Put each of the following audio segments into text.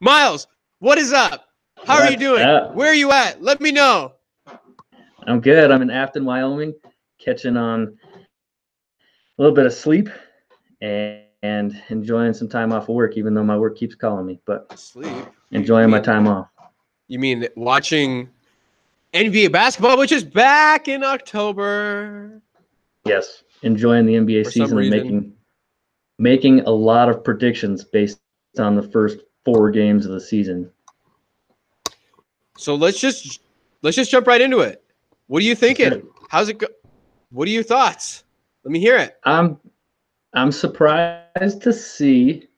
Miles, what is up? How are you doing? Where are you at? Let me know. I'm good. I'm in Afton, Wyoming, catching on a little bit of sleep and enjoying some time off of work, even though my work keeps calling me. But sleep? Enjoying my time off. You mean watching NBA basketball, which is back in October? Yes, enjoying the NBA season and making a lot of predictions based on the first 4 games of the season. So let's just jump right into it. What are you thinking? How's it go? What are your thoughts? Let me hear it. I'm surprised to see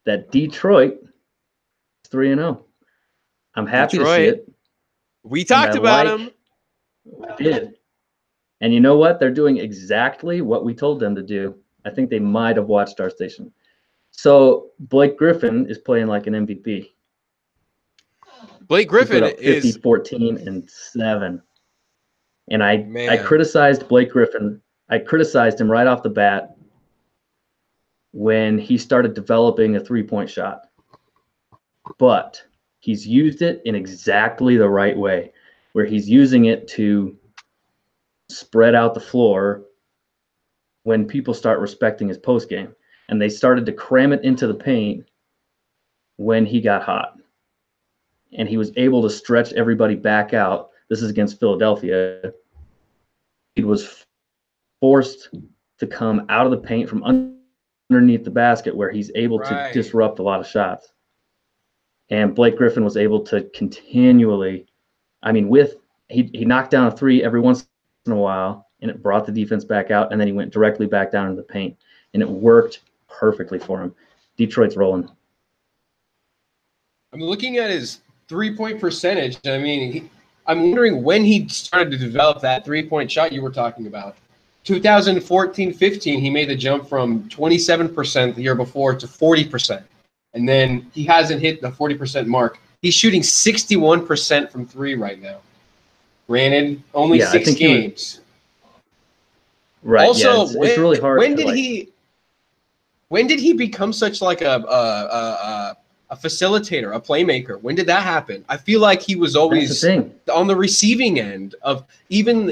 that Detroit is 3-0. I'm happy to see it. We talked about them. We did. And you know what? They're doing exactly what we told them to do. I think they might have watched our station. So Blake Griffin is playing like an MVP. Blake Griffin is 50, 14, and 7. And I criticized Blake Griffin. I criticized him right off the bat when he started developing a 3-point shot. But he's used it in exactly the right way, where he's using it to spread out the floor when people start respecting his post game. And they started to cram it into the paint when he got hot. And he was able to stretch everybody back out. This is against Philadelphia. He was forced to come out of the paint from underneath the basket, where he's able to disrupt a lot of shots. And Blake Griffin was able to continually, he knocked down a 3 every once in a while, and it brought the defense back out, and then he went directly back down into the paint, and it worked perfectly for him. Detroit's rolling. I'm looking at his 3-point percentage. I'm wondering when he started to develop that 3-point shot you were talking about. 2014-15, he made the jump from 27% the year before to 40%. And then he hasn't hit the 40% mark. He's shooting 61% from 3 right now. Granted, only 6 games. Right. Also, it's really hard. When did he become such like a facilitator, a playmaker? When did that happen? I feel like he was always on the receiving end of even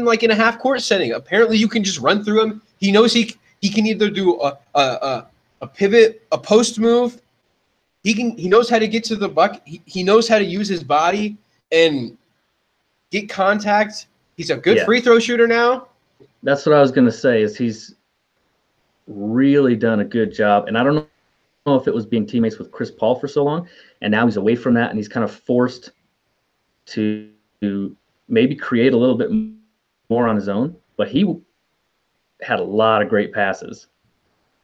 like in a half court setting. Apparently, you can just run through him. He knows he can either do a pivot, a post move. He knows how to get to the bucket. He knows how to use his body and get contact. He's a good free throw shooter now. That's what I was going to say. Is he's really done a good job, and I don't know if it was being teammates with Chris Paul for so long, and now he's away from that, and he's kind of forced to maybe create a little bit more on his own. But he had a lot of great passes.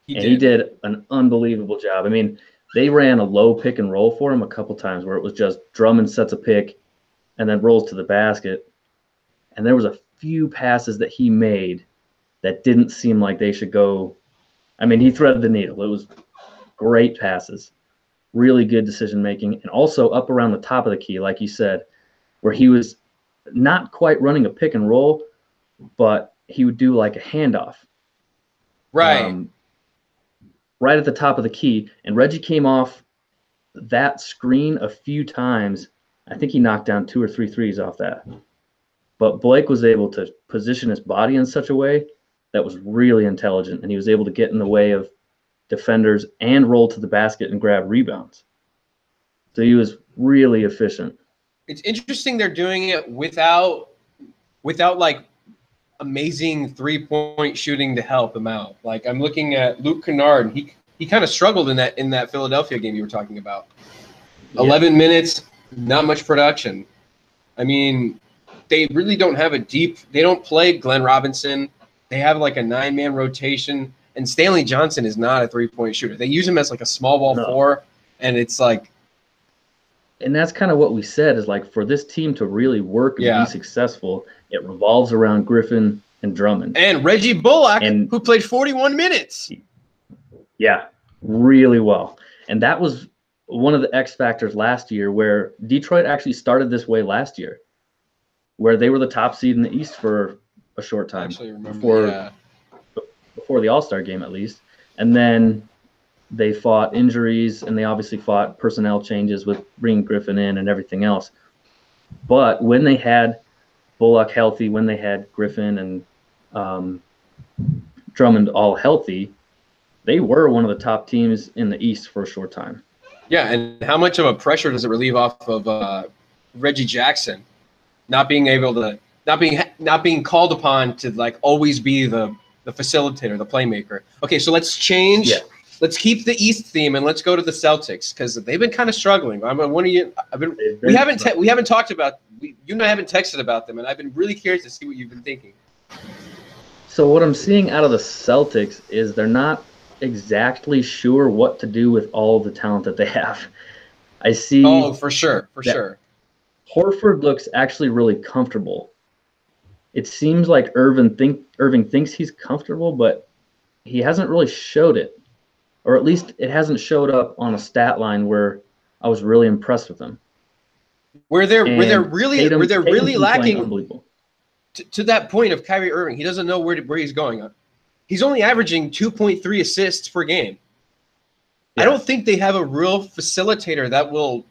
He did an unbelievable job. I mean, they ran a low pick and roll for him a couple times where it was just Drummond sets a pick and then rolls to the basket. And there was a few passes that he made that didn't seem like they should go. I mean, he threaded the needle. It was great passes, really good decision making, and also up around the top of the key, like you said, where he was not quite running a pick and roll, but he would do like a handoff. Right at the top of the key, and Reggie came off that screen a few times. I think he knocked down 2 or 3 threes off that. But Blake was able to position his body in such a way that was really intelligent, and he was able to get in the way of defenders and roll to the basket and grab rebounds. So he was really efficient. It's interesting they're doing it without like amazing 3-point shooting to help him out. Like I'm looking at Luke Kennard. He kind of struggled in that Philadelphia game you were talking about. 11 minutes, not much production. I mean, they really don't have they don't play Glenn Robinson. They have like a 9-man rotation, and Stanley Johnson is not a 3-point shooter. They use him as like a small ball 4, and it's like. And that's kind of what we said is like for this team to really work and be successful, it revolves around Griffin and Drummond. And Reggie Bullock, who played 41 minutes. Yeah, really well. And that was one of the X factors last year, where Detroit actually started this way last year, where they were the top seed in the East for a short time before the All-Star game, at least. And then they fought injuries, and they obviously fought personnel changes with bringing Griffin in and everything else. But when they had Bullock healthy, when they had Griffin and Drummond all healthy, they were one of the top teams in the East for a short time. Yeah, and how much of a pressure does it relieve off of Reggie Jackson not being able to not being called upon to like always be the facilitator, the playmaker? Okay, so let's change. Yeah. Let's keep the East theme and let's go to the Celtics because they've been kind of struggling. We haven't talked about you and I haven't texted about them, and I've been really curious to see what you've been thinking. So what I'm seeing out of the Celtics is they're not exactly sure what to do with all the talent that they have. I see. Oh, for sure. Horford looks actually really comfortable. It seems like Irving thinks he's comfortable, but he hasn't really showed it, or at least it hasn't showed up on a stat line where I was really impressed with him. Where they're really lacking. To that point of Kyrie Irving, he doesn't know where he's going. He's only averaging 2.3 assists per game. Yeah. I don't think they have a real facilitator that will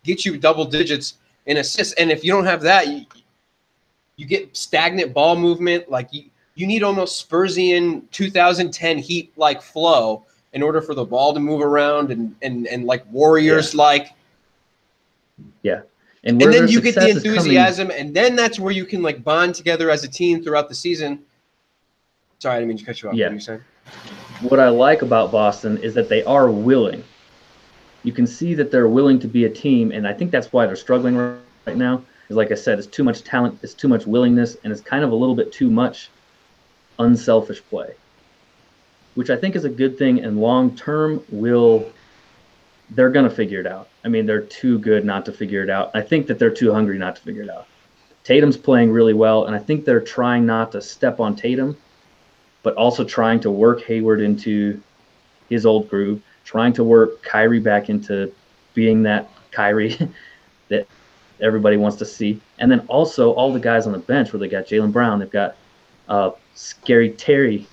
get you double digits in assists. And if you don't have that, you get stagnant ball movement. Like you need almost Spursian 2010 Heat-like flow in order for the ball to move around and like Warriors like. Yeah. And then you get the enthusiasm, and then that's where you can like bond together as a team throughout the season. Sorry, I didn't mean to cut you off. Yeah. What are you saying? What I like about Boston is that they are willing. You can see that they're willing to be a team, and I think that's why they're struggling right now. Is like I said, it's too much talent, it's too much willingness, and it's kind of a little bit too much unselfish play, which I think is a good thing. And long term, they're going to figure it out. I mean, they're too good not to figure it out. I think that they're too hungry not to figure it out. Tatum's playing really well, and I think they're trying not to step on Tatum, but also trying to work Hayward into his old groove, trying to work Kyrie back into being that Kyrie that everybody wants to see. And then also all the guys on the bench where they got Jaylen Brown, they've got Scary Terry,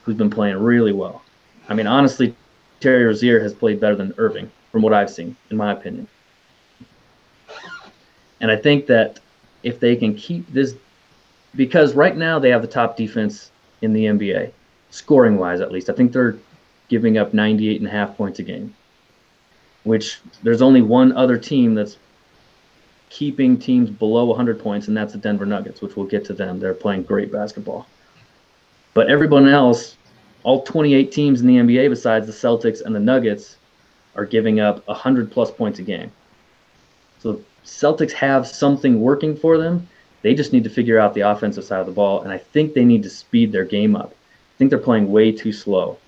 who's been playing really well. I mean, honestly, Terry Rozier has played better than Irving from what I've seen, in my opinion. And I think that if they can keep this, because right now they have the top defense in the NBA, scoring-wise at least. I think they're giving up 98.5 points a game, which there's only one other team that's keeping teams below 100 points, and that's the Denver Nuggets, which we'll get to them. They're playing great basketball. But everyone else, all 28 teams in the NBA besides the Celtics and the Nuggets, are giving up 100-plus points a game. So Celtics have something working for them. They just need to figure out the offensive side of the ball, and I think they need to speed their game up. I think they're playing way too slow.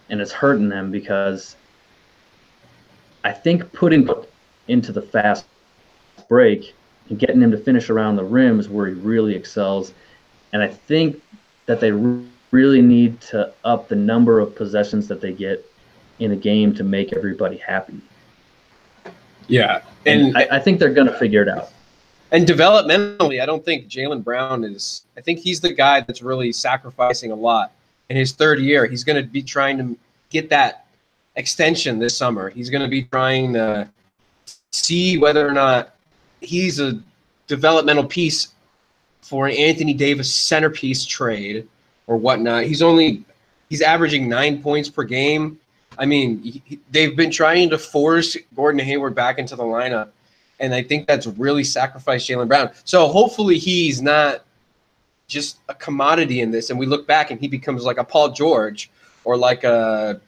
And it's hurting them because I think putting into the fast break and getting him to finish around the rim is where he really excels. And I think that they really need to up the number of possessions that they get in a game to make everybody happy. Yeah. And I think they're going to figure it out. And developmentally, I don't think Jaylen Brown is – I think he's the guy that's really sacrificing a lot. In his third year, he's going to be trying to get that extension this summer. He's going to be trying to see whether or not he's a developmental piece for an Anthony Davis centerpiece trade or whatnot. He's averaging 9 points per game. I mean, they've been trying to force Gordon Hayward back into the lineup, and I think that's really sacrificed Jaylen Brown. So hopefully he's not just a commodity in this, and we look back and he becomes like a Paul George or like a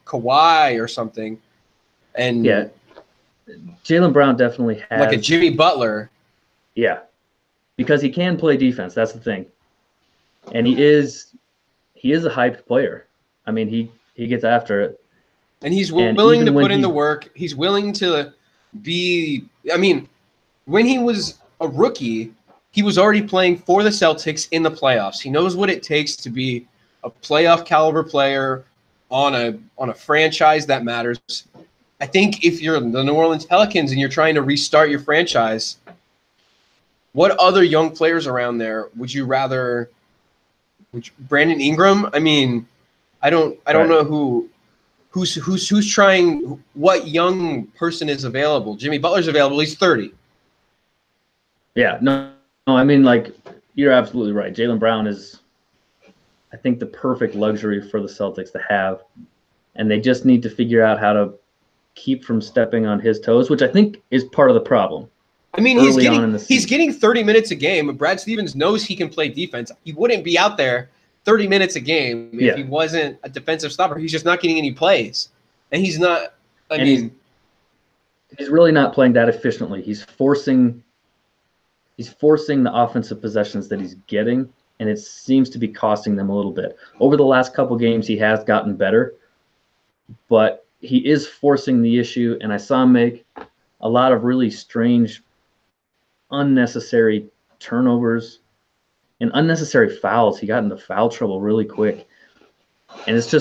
Kawhi or something. And yeah, Jaylen Brown definitely has like a Jimmy Butler. Yeah, because he can play defense. That's the thing, and he is a hyped player. I mean, he gets after it. And he's willing to put in the work. He's willing to be – I mean, when he was a rookie, he was already playing for the Celtics in the playoffs. He knows what it takes to be a playoff caliber player on a franchise that matters. I think if you're the New Orleans Pelicans and you're trying to restart your franchise, what other young players around there would you rather – Brandon Ingram? I mean, I don't know who – who's trying? What young person is available? Jimmy Butler's available. He's 30. Yeah, no, I mean, like, you're absolutely right. Jaylen Brown is, I think, the perfect luxury for the Celtics to have, and they just need to figure out how to keep from stepping on his toes, which I think is part of the problem. I mean, he's getting 30 minutes a game. Brad Stevens knows he can play defense. He wouldn't be out there 30 minutes a game if he wasn't a defensive stopper. He's just not getting any plays, and he's not. He's really not playing that efficiently. He's forcing the offensive possessions that he's getting, and it seems to be costing them a little bit. Over the last couple games, he has gotten better, but he is forcing the issue, and I saw him make a lot of really strange, unnecessary turnovers and unnecessary fouls. He got into foul trouble really quick, and it's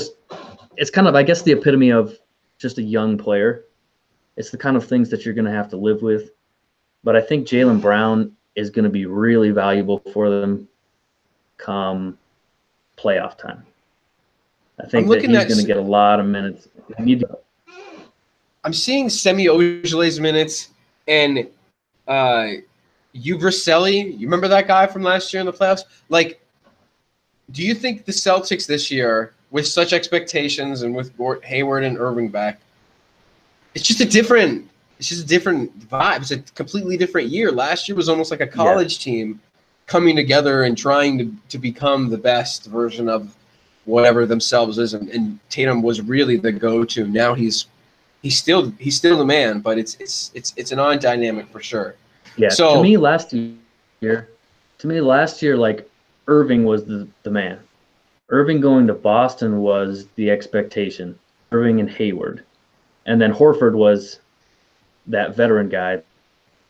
kind of, I guess, the epitome of just a young player. It's the kind of things that you're going to have to live with, but I think Jaylen Brown is going to be really valuable for them come playoff time. I think that he's going to get a lot of minutes. I'm seeing Semi Ojeley's minutes and Uverselli. You remember that guy from last year in the playoffs? Like, do you think the Celtics this year, with such expectations and with Hayward and Irving back, it's just a different vibe. It's a completely different year. Last year was almost like a college team coming together and trying to become the best version of whatever themselves is. And Tatum was really the go-to. Now he's still the man, but it's an odd dynamic for sure. Yeah. So, to me last year, like, Irving was the man. Irving going to Boston was the expectation. Irving and Hayward. And then Horford was that veteran guy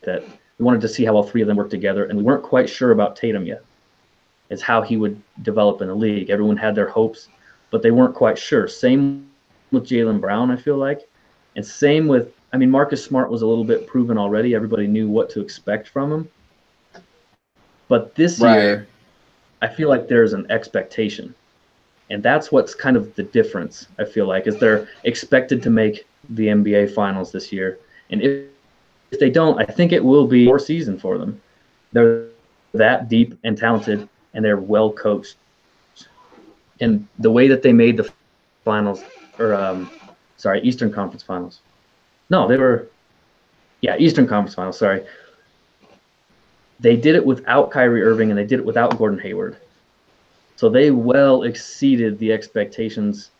that we wanted to see how all three of them work together, and we weren't quite sure about Tatum yet. It's how he would develop in the league. Everyone had their hopes, but they weren't quite sure. Same with Jaylen Brown, I feel like. And same with, I mean, Marcus Smart was a little bit proven already. Everybody knew what to expect from him. But this year, I feel like there's an expectation. And that's what's kind of the difference, I feel like, is they're expected to make the NBA Finals this year. And if they don't, I think it will be a poor season for them. They're that deep and talented, and they're well coached. And the way that they made the finals, Eastern Conference Finals. No, Eastern Conference Finals, sorry. They did it without Kyrie Irving, and they did it without Gordon Hayward. So they well exceeded the expectations.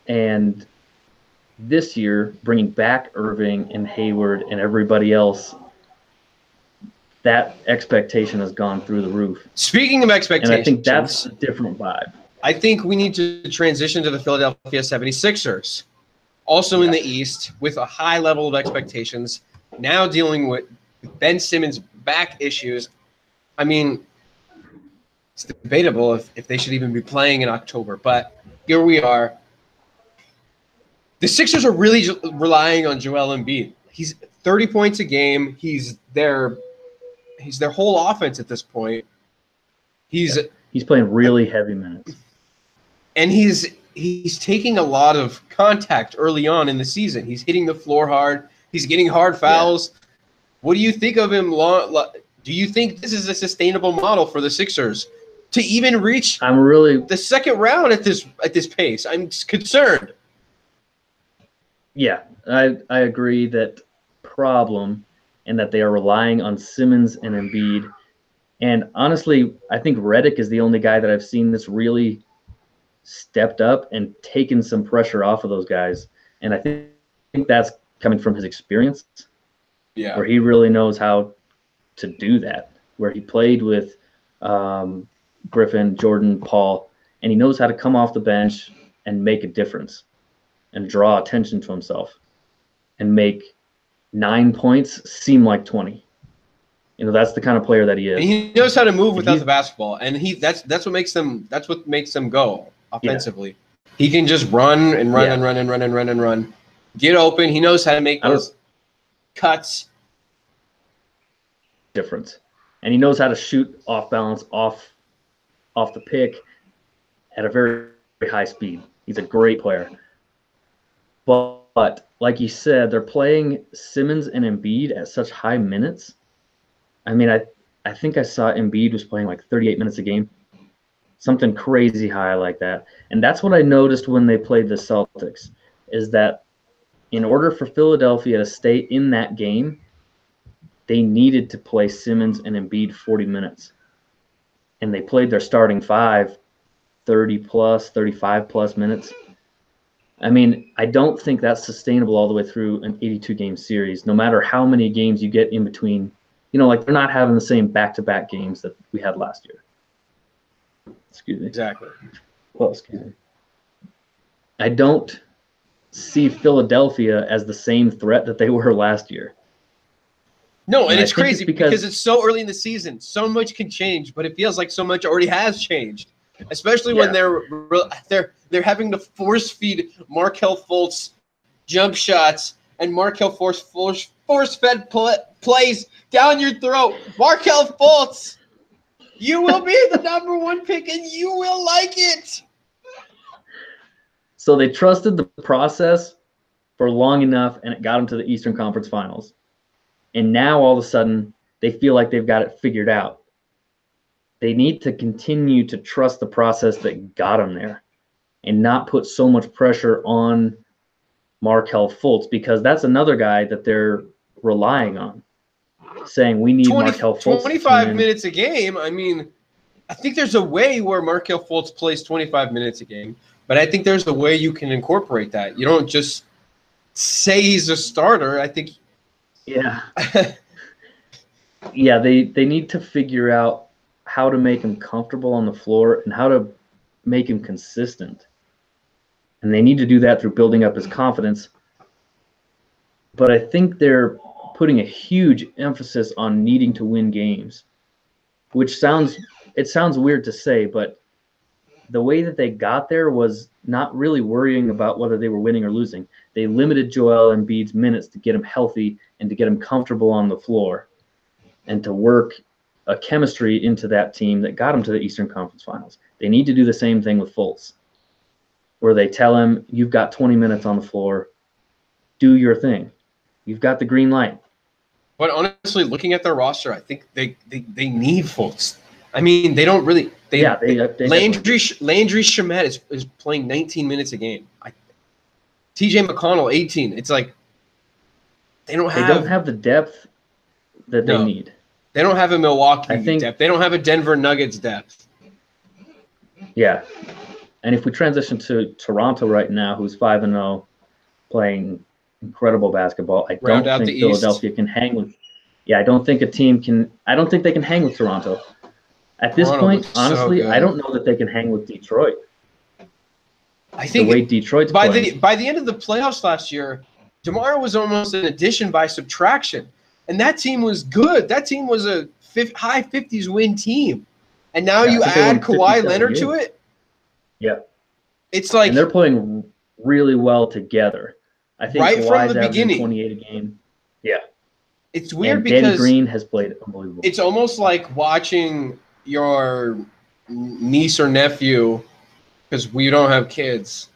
And this year, bringing back Irving and Hayward and everybody else, that expectation has gone through the roof. Speaking of expectations, and I think that's a different vibe. I think we need to transition to the Philadelphia 76ers, also in the East, with a high level of expectations, now dealing with Ben Simmons' back issues. I mean, it's debatable if they should even be playing in October, but here we are. The Sixers are really relying on Joel Embiid. He's 30 points a game. He's their whole offense at this point. He's playing really heavy minutes. And he's taking a lot of contact early on in the season. He's hitting the floor hard. He's getting hard fouls. Yeah. What do you think of him? Do you think this is a sustainable model for the Sixers to even reach the second round at this pace? I'm concerned. Yeah, I agree that problem, and that they are relying on Simmons and Embiid. And honestly, I think Redick is the only guy that I've seen that's really stepped up and taken some pressure off of those guys. And I think that's coming from his experience, where he really knows how to do that, where he played with Griffin, Jordan, Paul, and he knows how to come off the bench and make a difference and draw attention to himself and make 9 points seem like 20. You know, that's the kind of player that he is. And he knows how to move without the basketball, and that's what makes them go offensively. Yeah. He can just run and run and run and run and run and run. Get open. He knows how to make those cuts. Difference. And he knows how to shoot off balance, off the pick at a very, very high speed. He's a great player. But like you said, they're playing Simmons and Embiid at such high minutes. I mean, I think I saw Embiid was playing like 38 minutes a game, something crazy high like that. And that's what I noticed when they played the Celtics, is that in order for Philadelphia to stay in that game, they needed to play Simmons and Embiid 40 minutes. And they played their starting five 30 plus, 35 plus minutes. I mean, I don't think that's sustainable all the way through an 82-game series, no matter how many games you get in between. You know, like they're not having the same back-to-back games that we had last year. Excuse me. Exactly. Well, excuse me. I don't see Philadelphia as the same threat that they were last year. No, and it's crazy because it's so early in the season. So much can change, but it feels like so much already has changed. Especially when they're having to force feed Markelle Fultz jump shots, and Markelle force fed plays down your throat. Markelle Fultz, you will be the number one pick, and you will like it. So they trusted the process for long enough, and it got them to the Eastern Conference Finals. And now all of a sudden, they feel like they've got it figured out. They need to continue to trust the process that got them there and not put so much pressure on Markelle Fultz, because that's another guy that they're relying on, saying we need Markelle Fultz. 25 minutes a game. I mean, I think there's a way where Markelle Fultz plays 25 minutes a game, but I think there's a way you can incorporate that. You don't just say he's a starter. I think. Yeah. Yeah, they need to figure out how to make him comfortable on the floor and how to make him consistent. And they need to do that through building up his confidence. But I think they're putting a huge emphasis on needing to win games, which sounds weird to say, but the way that they got there was not really worrying about whether they were winning or losing. They limited Joel Embiid's minutes to get him healthy and to get him comfortable on the floor and to work a chemistry into that team that got him to the Eastern Conference Finals. They need to do the same thing with Fultz, where they tell him, you've got 20 minutes on the floor, do your thing. You've got the green light. But honestly, looking at their roster, I think they need Fultz. I mean, they don't really. Landry Shamet is playing 19 minutes a game. T.J. McConnell, 18. It's like they don't have the depth that they need. They don't have a Milwaukee depth. They don't have a Denver Nuggets depth. Yeah. And if we transition to Toronto right now, who's 5-0, playing incredible basketball, I don't think Philadelphia can hang with. Yeah, I don't think they can hang with Toronto. At this point, honestly, I don't know that they can hang with Detroit. I think the way Detroit's playing. By the end of the playoffs last year, DeMar was almost an addition by subtraction. And that team was good. That team was a high 50s win team. And now you add Kawhi Leonard to it? Yeah. It's like – and they're playing really well together. I think right Kawhi's from the beginning. 28 a game. Yeah. It's weird and because Danny Green has played unbelievable. It's almost like watching your niece or nephew, because we don't have kids,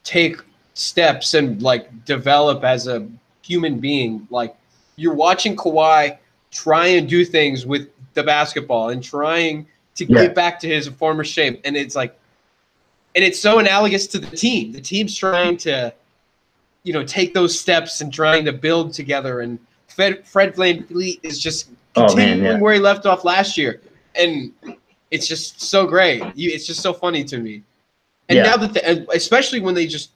take steps and like develop as a human being. Like you're watching Kawhi try and do things with the basketball and trying to get back to his former shape. And it's like, and it's so analogous to the team. The team's trying to, take those steps and trying to build together. And Fred VanVleet is just continuing where he left off last year. And it's just so great. It's just so funny to me. And now that, especially when they just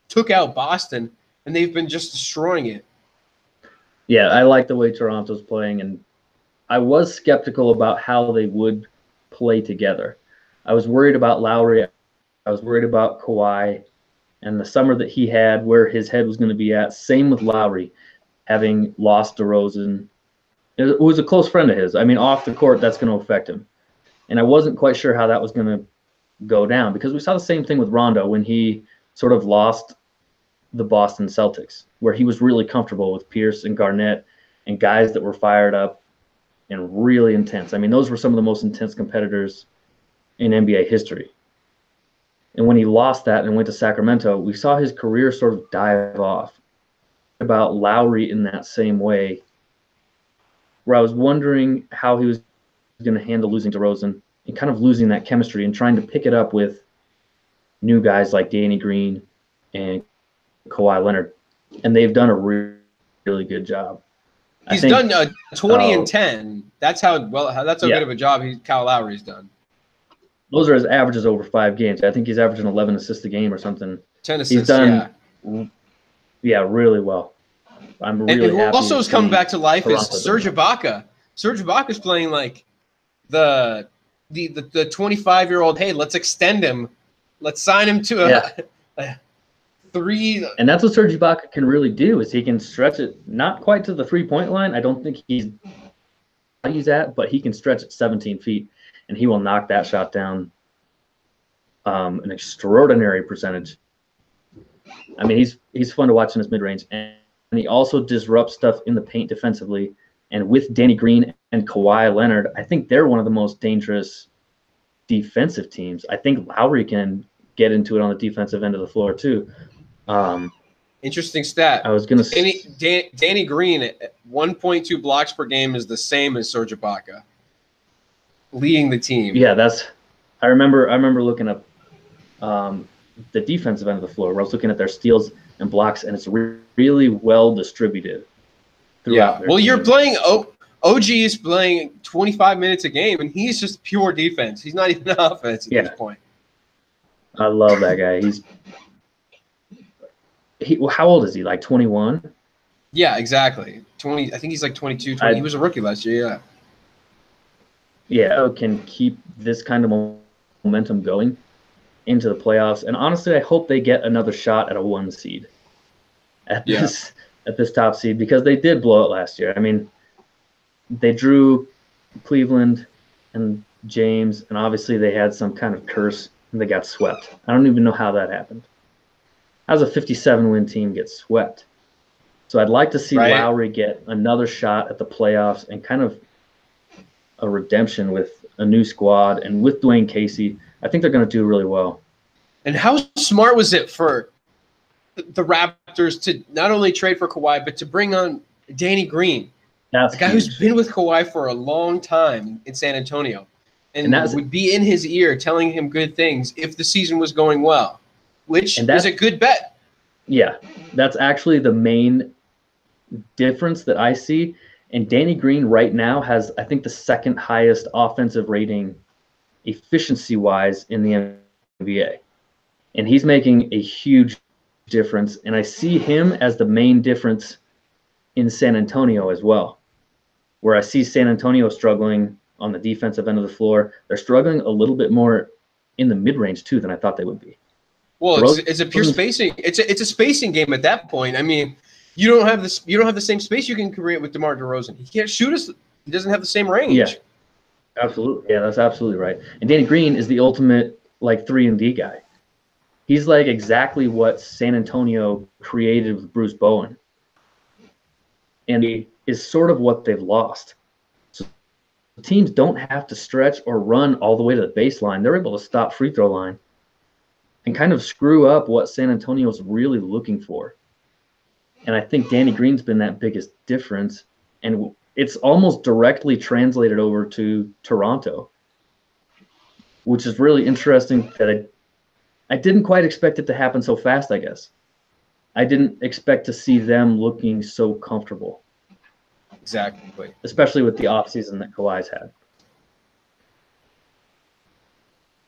took out Boston and they've been just destroying it. Yeah, I like the way Toronto's playing, and I was skeptical about how they would play together. I was worried about Lowry. I was worried about Kawhi and the summer that he had, where his head was going to be at. Same with Lowry, having lost DeRozan. It was a close friend of his. I mean, off the court, that's going to affect him. And I wasn't quite sure how that was going to go down, because we saw the same thing with Rondo when he sort of lost the Boston Celtics, where he was really comfortable with Pierce and Garnett and guys that were fired up and really intense. I mean, those were some of the most intense competitors in NBA history. And when he lost that and went to Sacramento, we saw his career sort of dive off. About Lowry in that same way, where I was wondering how he was going to handle losing DeRozan and kind of losing that chemistry and trying to pick it up with new guys like Danny Green and Kawhi Leonard. And they've done a really good job. He's done 20 and 10. That's how good of a job Kyle Lowry's done. Those are his averages over 5 games. I think he's averaging 11 assists a game or something. 10 assists, he's done, really well. I'm really happy. And who also is coming back to life is Serge Ibaka. Serge Ibaka's playing like the 25-year-old, hey, let's extend him. Let's sign him to a 3. And that's what Serge Ibaka can really do, is he can stretch it, not quite to the 3-point line. I don't think he's at, but he can stretch it 17 feet, and he will knock that shot down an extraordinary percentage. I mean, he's fun to watch in his mid-range, and he also disrupts stuff in the paint defensively. And with Danny Green and Kawhi Leonard, I think they're one of the most dangerous defensive teams. I think Lowry can get into it on the defensive end of the floor too. Interesting stat. I was going to Danny Green at 1.2 blocks per game is the same as Serge Ibaka, leading the team. Yeah, I remember looking up the defensive end of the floor, where I was looking at their steals and blocks, and it's really well distributed throughout. Well, you're playing OG is playing 25 minutes a game, and he's just pure defense. He's not even offense at this point. I love that guy. How old is he? Like 21? Yeah, exactly. 20. I think he's like 22, 20. He was a rookie last year, Yeah, can keep this kind of momentum going into the playoffs. And honestly, I hope they get another shot at a 1 seed at this top seed, because they did blow it last year. I mean, they drew Cleveland and James, and obviously they had some kind of curse and they got swept. I don't even know how that happened. How does a 57-win team get swept? So I'd like to see Lowry get another shot at the playoffs and kind of a redemption with a new squad. And with Dwayne Casey, I think they're going to do really well. And how smart was it for the Raptors to not only trade for Kawhi, but to bring on Danny Green, a guy who's been with Kawhi for a long time in San Antonio, and would be in his ear telling him good things if the season was going well, which is a good bet. Yeah, that's actually the main difference that I see. And Danny Green right now has, I think, the 2nd highest offensive rating efficiency-wise in the NBA. And he's making a huge difference. And I see him as the main difference in San Antonio as well, where I see San Antonio struggling on the defensive end of the floor. They're struggling a little bit more in the mid-range too than I thought they would be. Well, it's a pure spacing. It's a spacing game at that point. I mean, you don't have the same space you can create with DeMar DeRozan. He can't shoot us. He doesn't have the same range. Yeah, absolutely. Yeah, that's absolutely right. And Danny Green is the ultimate 3-and-D guy. He's like exactly what San Antonio created with Bruce Bowen. And he is sort of what they've lost. So teams don't have to stretch or run all the way to the baseline. They're able to stop free throw line and kind of screw up what San Antonio's really looking for. And I think Danny Green's been that biggest difference. And it's almost directly translated over to Toronto, which is really interesting that I didn't quite expect it to happen so fast, I guess. I didn't expect to see them looking so comfortable. Exactly. Especially with the offseason that Kawhi's had.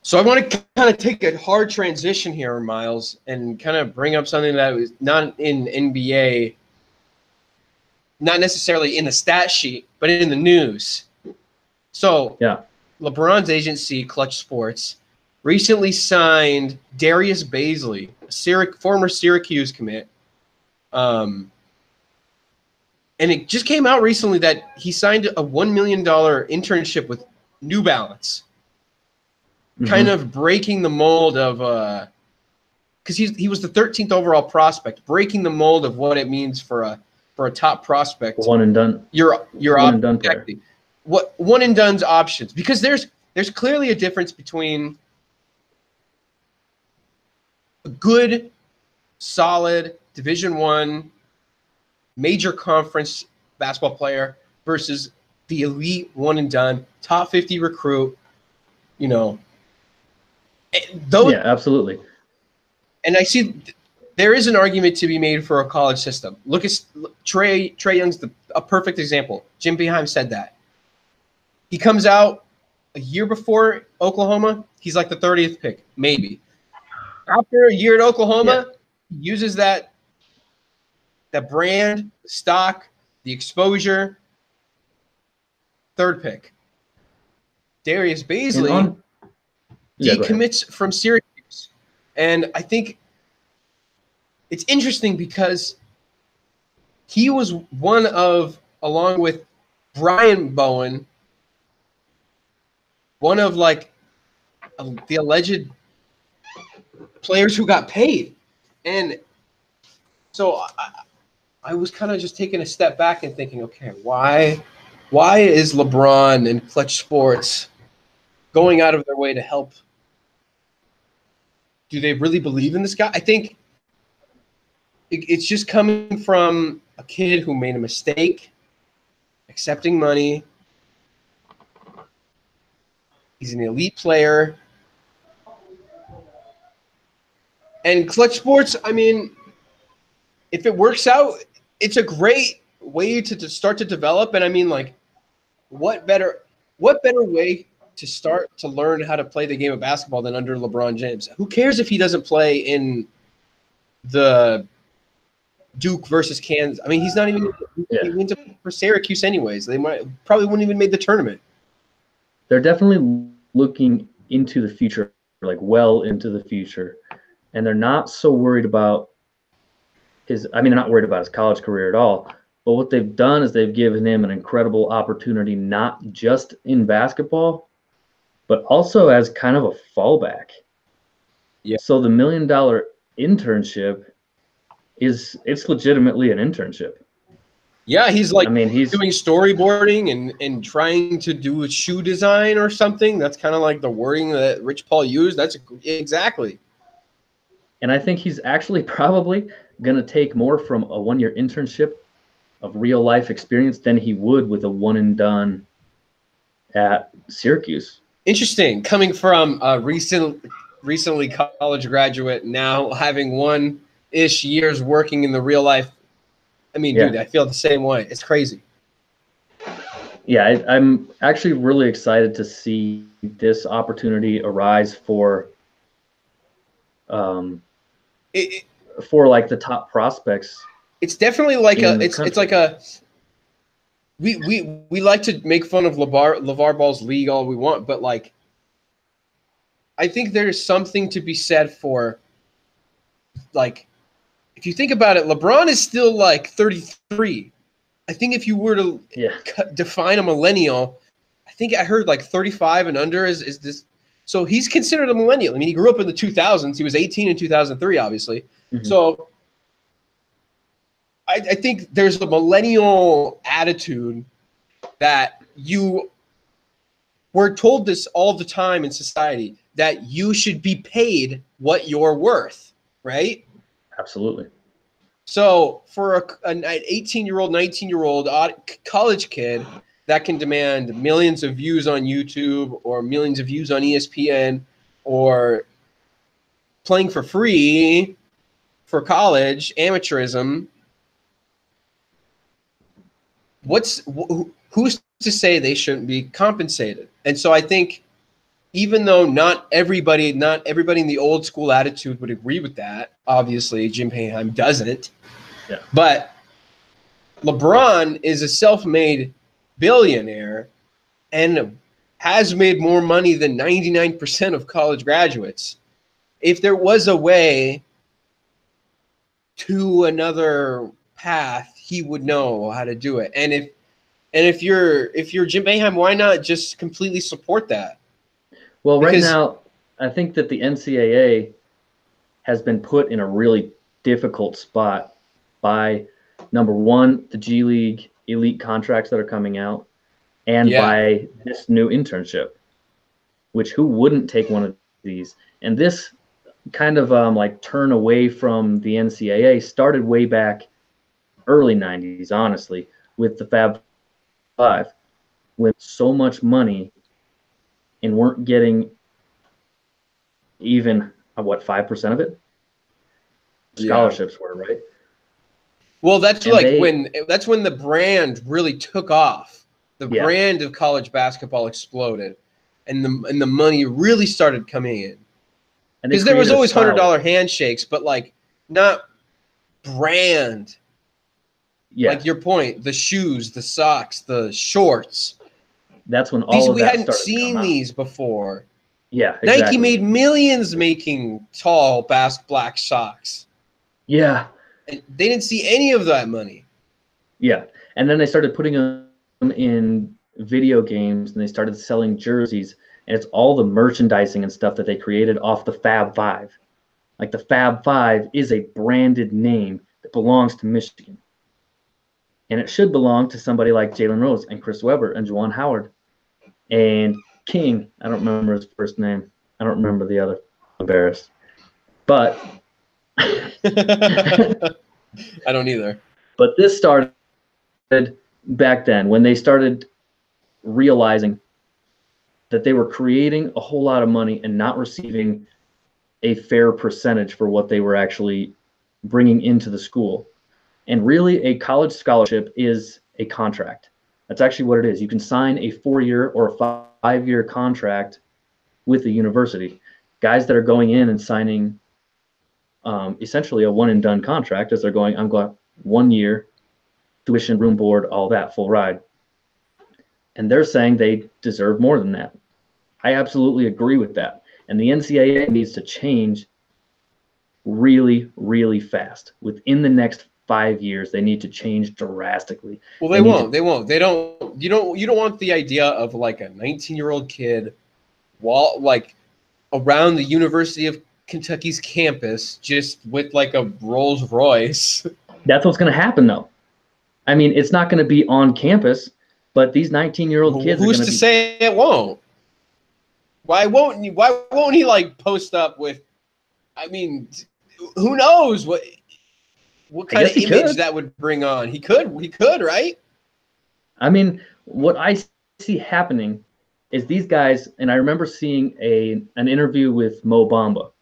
So I want to kind of take a hard transition here, Miles, and kind of bring up something that was not in NBA, not necessarily in the stat sheet, but in the news. So LeBron's agency, Clutch Sports, recently signed Darius Bazley, a former Syracuse commit. And it just came out recently that he signed a $1 million internship with New Balance. Kind of breaking the mold of because he was the 13th overall prospect, breaking the mold of what it means for a top prospect. One and done. You're one and done player. What one and done's options, because there's clearly a difference between good, solid Division I major conference basketball player versus the elite one and done top 50 recruit. You know, those. Yeah, absolutely. And I see there is an argument to be made for a college system. Look at Trey Young's a perfect example. Jim Boeheim said that. He comes out a year before Oklahoma. He's like the 30th pick, maybe. After a year at Oklahoma, he uses that brand, stock, the exposure, third pick. Darius Bazley decommits from Syracuse. And I think it's interesting because he was one of, along with Brian Bowen, one of like the alleged players who got paid. And so I was kind of just taking a step back and thinking, okay, why is LeBron and Clutch Sports going out of their way to help? Do they really believe in this guy? I think it's just coming from a kid who made a mistake, accepting money. He's an elite player. And Clutch Sports, I mean, if it works out, it's a great way to start to develop. And I mean, like, what better way to start to learn how to play the game of basketball than under LeBron James? Who cares if he doesn't play in the Duke versus Kansas? I mean, he's not even he went for Syracuse anyways. They probably wouldn't even made the tournament. They're definitely looking into the future, like well into the future. And they're not so worried about they're not worried about his college career at all. But what they've done is they've given him an incredible opportunity, not just in basketball, but also as kind of a fallback. Yeah. So the $1 million internship it's legitimately an internship. Yeah, he's like he's doing storyboarding and trying to do a shoe design or something. That's kind of like the wording that Rich Paul used. That's exactly. And I think he's actually probably going to take more from a one-year internship of real life experience than he would with a one and done at Syracuse. Interesting. Coming from a recently college graduate, now having 1-ish years working in the real life. I mean, dude, I feel the same way. It's crazy. Yeah, I'm actually really excited to see this opportunity arise for like the top prospects. It's definitely like it's like a we like to make fun of LeVar Ball's league all we want, but like I think there's something to be said for, like, if you think about it, LeBron is still like 33. I think if you were to define a millennial, I think I heard like 35 and under is this. So he's considered a millennial. I mean, he grew up in the 2000s. He was 18 in 2003, obviously. Mm-hmm. So I think there's a millennial attitude that we're told this all the time in society, that you should be paid what you're worth, right? Absolutely. So for an 18-year-old, 19-year-old college kid that can demand millions of views on YouTube or millions of views on ESPN or playing for free for college, amateurism, who's to say they shouldn't be compensated? And so I think even though not everybody in the old school attitude would agree with that, obviously Jim Boeheim doesn't. Yeah. But LeBron is a self-made billionaire and has made more money than 99% of college graduates. If there was a way to another path, he would know how to do it. And if you're Jim Boeheim, why not just completely support that? Well, right now, I think that the NCAA has been put in a really difficult spot by, number one, the G League elite contracts that are coming out, and by this new internship, which who wouldn't take one of these? And this, kind of like turn away from the NCAA started way back early 90s, honestly, with the Fab Five, with so much money and weren't getting even 5% of it. Scholarships were, right? Well, that's that's when the brand really took off. The brand of college basketball exploded, and the money really started coming in. Because there was always $100 handshakes, but like not brand. Yeah. Like your point, the shoes, the socks, the shorts. That's when all of we that hadn't seen these before. Yeah, exactly. Nike made millions making tall black socks. Yeah. And they didn't see any of that money. Yeah. And then they started putting them in video games and they started selling jerseys. And it's all the merchandising and stuff that they created off the Fab Five. Like the Fab Five is a branded name that belongs to Michigan. And it should belong to somebody like Jalen Rose and Chris Webber and Juwan Howard and King. I don't remember his first name. I don't remember the other. I'm embarrassed. But I don't either. But this started back then when they started realizing that they were creating a whole lot of money and not receiving a fair percentage for what they were actually bringing into the school. And really, a college scholarship is a contract. That's actually what it is. You can sign a 4-year or a 5-year contract with the university. Guys that are going in and signing essentially a one-and-done contract as they're going, I'm going 1 year, tuition, room, board, all that, full ride. And they're saying they deserve more than that. I absolutely agree with that. And the NCAA needs to change really, really fast. Within the next 5 years, they need to change drastically. Well, they won't. They don't. You don't want the idea of like a 19-year-old kid, like around the University of Kentucky's campus, just with like a Rolls Royce. That's what's going to happen, though. I mean, it's not going to be on campus, but these 19-year-old kids. Who's to say it won't? Why won't he like post up with? I mean, who knows what kind of image that would bring on? He could, right? I mean, what I see happening is these guys, and I remember seeing an interview with Mo Bamba,